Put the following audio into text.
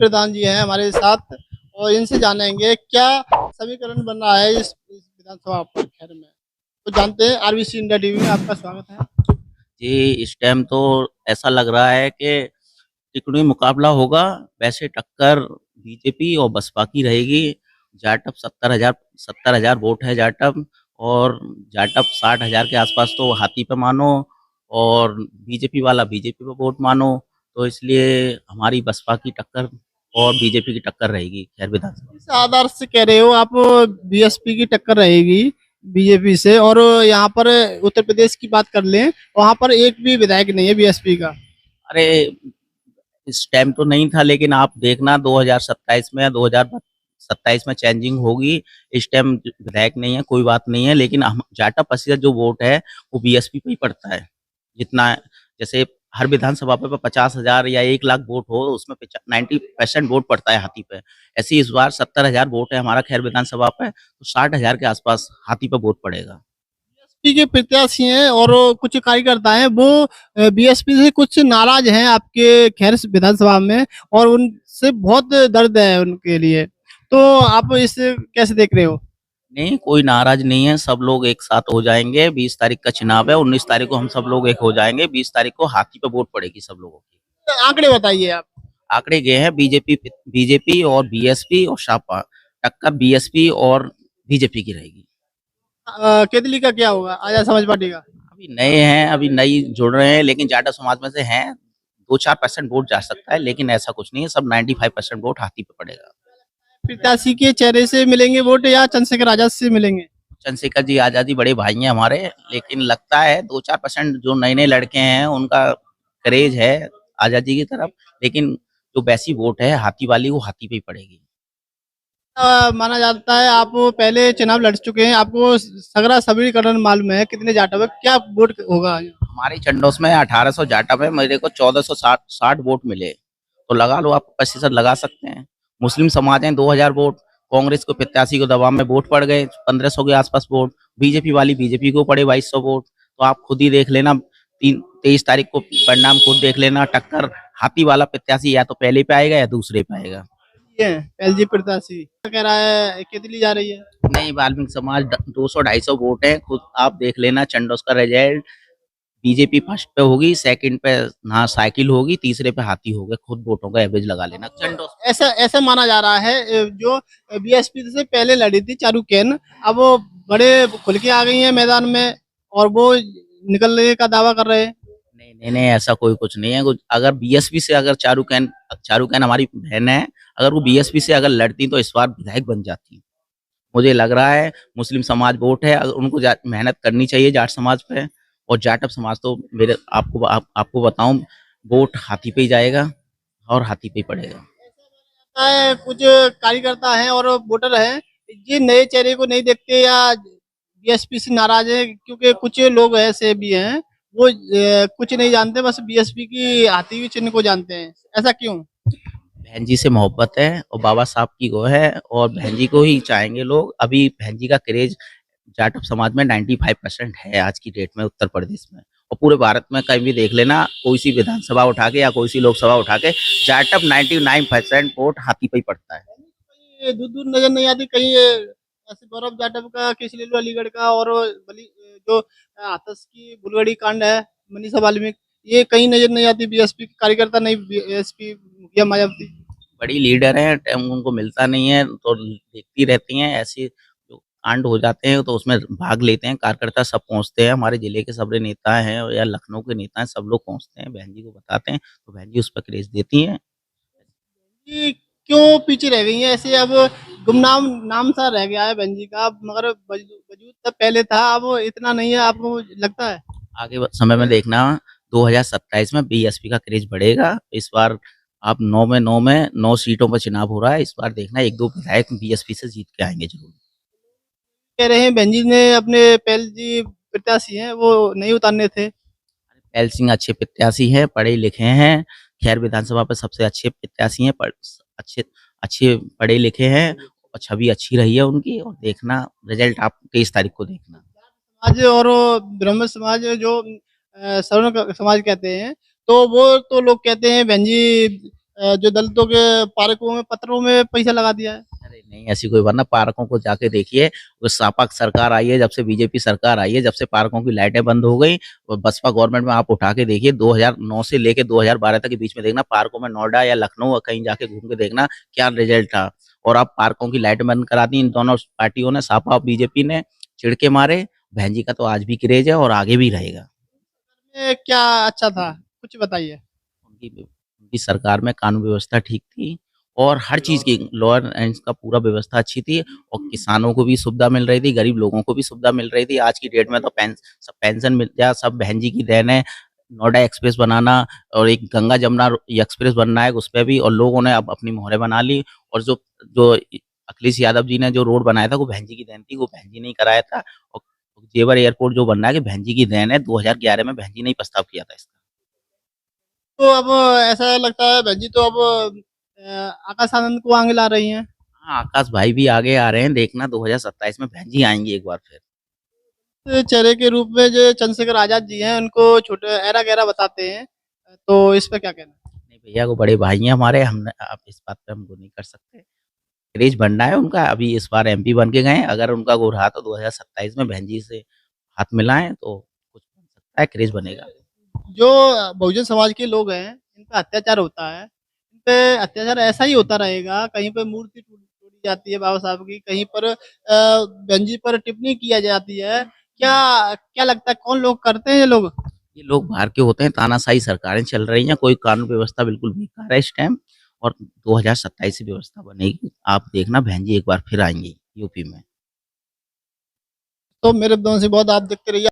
प्रधान जी हैं हमारे साथ और इनसे जानेंगे क्या समीकरण बन रहा है इस विधानसभा पर खैर में। तो जानते हैं, आरबीसी इंडिया टीवी में आपका स्वागत है। जी, इस टाइम तो ऐसा लग रहा है कि त्रिकोणीय मुकाबला होगा। वैसे टक्कर बीजेपी और बसपा की रहेगी। जाटव 70,000 वोट है जाटव, और जाटव 60,000 के आसपास तो हाथी पे मानो, और बीजेपी वाला बीजेपी पे वोट मानो। तो इसलिए हमारी बसपा की टक्कर और बीजेपी की टक्कर रहेगी खैर विधानसभा। इस आधार से कह रहे हो आप बीएसपी की टक्कर रहेगी बीजेपी से, और यहाँ पर उत्तर प्रदेश की बात कर लें, वहाँ पर एक भी विधायक नहीं है बीएसपी का। अरे, इस टाइम तो नहीं था, लेकिन आप देखना 2027 में या 2027 में चेंजिंग होगी। इस टाइम विधायक नहीं है, कोई बात नहीं है, लेकिन हम जाटा प्रतिशत जो वोट है वो बीएसपी पे ही पड़ता है। जितना जैसे हर विधानसभा पे 50,000 या 1 लाख वोट हो, उसमें 90% वोट पड़ता है हाथी पे। ऐसे ही इस बार 70,000 वोट है हमारा खैर विधानसभा पे, तो 60,000 के आसपास हाथी पे वोट पड़ेगा। बीएसपी के प्रत्याशी हैं और कुछ कार्यकर्ता हैं वो बीएसपी से कुछ नाराज हैं आपके खैर विधानसभा में, और उनसे बहुत दर्द है उनके लिए। तो आप इसे कैसे देख रहे हो? नहीं, कोई नाराज नहीं है, सब लोग एक साथ हो जाएंगे। 20 तारीख का चुनाव है, 19 तारीख को हम सब लोग एक हो जाएंगे। 20 तारीख को हाथी पे वोट पड़ेगी सब लोगों की। आंकड़े बताइए आप। आंकड़े गए हैं, बीजेपी बीजेपी और बीएसपी और सपा, टक्कर बीएसपी और बीजेपी की रहेगी। केतली का क्या होगा, आजाद समाज पार्टी का? अभी नए हैं, अभी नई जुड़ रहे हैं, लेकिन जाटा समाज में से हैं। 2-4% वोट जा सकता है, लेकिन ऐसा कुछ नहीं है, सब 95% वोट हाथी पे पड़ेगा। प्रत्याशी के चेहरे से मिलेंगे वोट या चंद्रशेखर आजाद से मिलेंगे? चंद्रशेखर जी आजादी बड़े भाई हैं हमारे, लेकिन लगता है 2-4% जो नए नए लड़के हैं उनका क्रेज है आजादी की तरफ, लेकिन जो वैसी वोट है हाथी वाली, वो हाथी पे ही पड़ेगी। माना जाता है आप पहले चुनाव लड़ चुके हैं, आपको सगरा सबीकरण मालूम है कितने जाटव है, क्या वोट होगा? हमारे चंडोस में 1800 जाटा में मेरे को 1460 वोट मिले, तो लगा लो, आप प्रतिशत लगा सकते हैं। मुस्लिम समाज है 2000 वोट, कांग्रेस को प्रत्याशी को दबाव में वोट पड़ गए 1500 के आसपास वोट, बीजेपी वाली बीजेपी को पड़े 2200 वोट। तो आप खुद ही देख लेना, 23 तारीख को परिणाम खुद देख लेना। टक्कर हाथी वाला प्रत्याशी या तो पहले पे आएगा या दूसरे पे आएगा। ये एलजी प्रत्याशी क्या कह रहा है, केतली जा रही है? नहीं, वाल्मीकि समाज 200-250 वोट है, खुद आप देख लेना चंडोस का रिजल्ट। बीजेपी फर्स्ट पे होगी, सेकंड पे ना साइकिल होगी, तीसरे पे हाथी होगा। खुद वोटों का एवरेज लगा लेना चंडोस। ऐसा ऐसा माना जा रहा है जो बीएसपी से पहले लड़ी थी चारुकेन, अब वो बड़े खुल के आ गई है मैदान में और वो निकलने का दावा कर रहे हैं। नहीं नहीं नहीं, ऐसा कोई कुछ नहीं है। अगर बीएसपी से अगर चारूकैन हमारी बहन है, अगर वो बीएसपी से अगर लड़ती तो इस बार विधायक बन जाती। मुझे लग रहा है मुस्लिम समाज वोट है, अगर उनको मेहनत करनी चाहिए जाट समाज पे। और जाटव समाज तो मेरे आपको बताऊं, वोट हाथी पे ही जाएगा और हाथी पे ही पड़ेगा। कुछ कार्यकर्ता हैं और वोटर हैं, ये नए चेहरे को नहीं देखते या बीएसपी से नाराज है, क्योंकि कुछ लोग ऐसे भी हैं वो कुछ नहीं जानते, बस बीएसपी की हाथी के चिन्ह को जानते हैं। ऐसा क्यों? बहन जी से मोहब्बत है और बाबा साहब की वो है, और बहन जी को ही चाहेंगे लोग। अभी बहन जी का क्रेज जाटव समाज में 95% है आज की डेट में उत्तर प्रदेश में, और पूरे भारत में कहीं भी देख लेना, कोई सी विधानसभा उठा के या कोई सी लोकसभा उठा के, जाटव 99% वोट हाथी पे ही पड़ता है। कहीं दूर दूर नजर नहीं आती, कहीं ऐसे गौरव जाटव का केस ले लो अलीगढ़ का, और जो हाथरस की बुलगड़ी कांड है, मनीषा वाल्मीकि, ये कहीं नजर नहीं आती। बीएसपी कार्यकर्ता नहीं, बीएसपी मुखिया मायावती। बड़ी लीडर है, टाइम उनको मिलता नहीं है, तो देखती रहती हैं। ऐसे जो कांड हो जाते हैं तो उसमें भाग लेते हैं कार्यकर्ता, सब पहुंचते हैं, हमारे जिले के सबरे नेता हैं या लखनऊ के नेता हैं, सब लोग पहुंचते हैं, बहन जी को बताते हैं, तो बहन जी उस पर क्रेज देती हैं। ये क्यों पीछे रह गई है ऐसे? अब गुमनाम नाम सा रह गया है बहन जी का, मगर वजूद तब पहले था, अब इतना नहीं है आपको लगता है? आगे समय में देखना, 2027 में बीएसपी का क्रेज बढ़ेगा। इस बार आप 9 सीटों पर चुनाव हो रहा है, इस बार देखना 1-2 विधायक बीएसपी से जीत के आएंगे जरूर। कह रहे हैं बहन जी ने अपने पहल जी प्रत्याशी हैं वो नहीं उतारने थे। पहल सिंह अच्छे प्रत्याशी हैं, पढ़े लिखे हैं, खैर विधानसभा पर सबसे अच्छे प्रत्याशी हैं, अच्छे अच्छे पढ़े लिखे हैं, और छवि अच्छी रही है उनकी। और देखना रिजल्ट आप 23 तारीख को देखना। समाज और ब्रह्म समाज जो सवर्ण समाज कहते हैं, तो वो तो लोग कहते हैं बहन जी जो दलितों के पार्कों में पत्रों में पैसा लगा दिया है। अरे नहीं ऐसी कोई बात ना, पार्कों को जाके देखिए। वो सपा सरकार आई है, जब से बीजेपी सरकार आई है, जब से पार्कों की लाइटें बंद हो गई, और बसपा गवर्नमेंट में आप उठा के देखिए 2009 से लेके 2012 तक के बीच में देखना, पार्कों में नोएडा या लखनऊ और कहीं जाके घूम के देखना क्या रिजल्ट था। और आप पार्कों की लाइट बंद करा दी इन दोनों पार्टियों ने, सपा और बीजेपी ने, चिढ़ के मारे। बहन जी का तो आज भी क्रेज है और आगे भी रहेगा। में क्या अच्छा था, कुछ बताइए। उनकी उनकी सरकार में कानून व्यवस्था ठीक थी, और हर चीज़ की लॉ एंड का पूरा व्यवस्था अच्छी थी, और किसानों को भी सुविधा मिल रही थी, गरीब लोगों को भी सुविधा मिल रही थी। आज की डेट में तो पेंशन मिल गया, सब बहन जी की देन है। नोएडा एक्सप्रेस बनाना, और एक गंगा जमुना एक्सप्रेस बनना है उस पे भी, और लोगों ने अब अपनी मोहरें बना ली। और जो जो अखिलेश यादव जी ने जो रोड बनाया था वो बहन जी की देन थी, वो बहन जी ने ही कराया था। और जेवर एयरपोर्ट जो बन रहा है कि बहन जी की देन है, 2011 में बहन जी ने ही प्रस्ताव किया था इसका। तो अब ऐसा लगता है बहन जी तो अब आकाश आनंद को आगे ला रही हैं। हाँ, आकाश भाई भी आगे आ रहे हैं, देखना 2027 में बहन जी आएंगी एक बार फिर। चेहरे के रूप में जो चंद्रशेखर आजाद जी हैं उनको छोटे ऐरा गैरा बताते हैं, तो इस पे क्या कहना है? नहीं भैया, वो बड़े भाई हैं हमारे, हमने आप इस बात पे हम वो नहीं कर सकते। क्रेज बनना है उनका, अभी इस बार एमपी बन के गए हैं, अगर उनका वो रहा तो 2027 में बहन जी से हाथ मिलाएं तो कुछ बन सकता है, क्रेज बनेगा। जो बहुजन समाज के लोग हैं इन पे अत्याचार होता है, इन पे अत्याचार ऐसा ही होता रहेगा। कहीं पे मूर्ति तोड़ी जाती है बाबा साहब की, कहीं पर बहन जी पर टिप्पणी किया जाती है। क्या क्या लगता है कौन लोग करते हैं ये लोग? ये लोग बाहर के होते हैं, तानाशाही सरकारें चल रही हैं, कोई कानून व्यवस्था बिल्कुल बेकार है इस टाइम, और 2027 से व्यवस्था बनेगी। आप देखना बहन जी एक बार फिर आएंगी यूपी में। तो मेरे दोनों से बहुत आप देखते रहिए।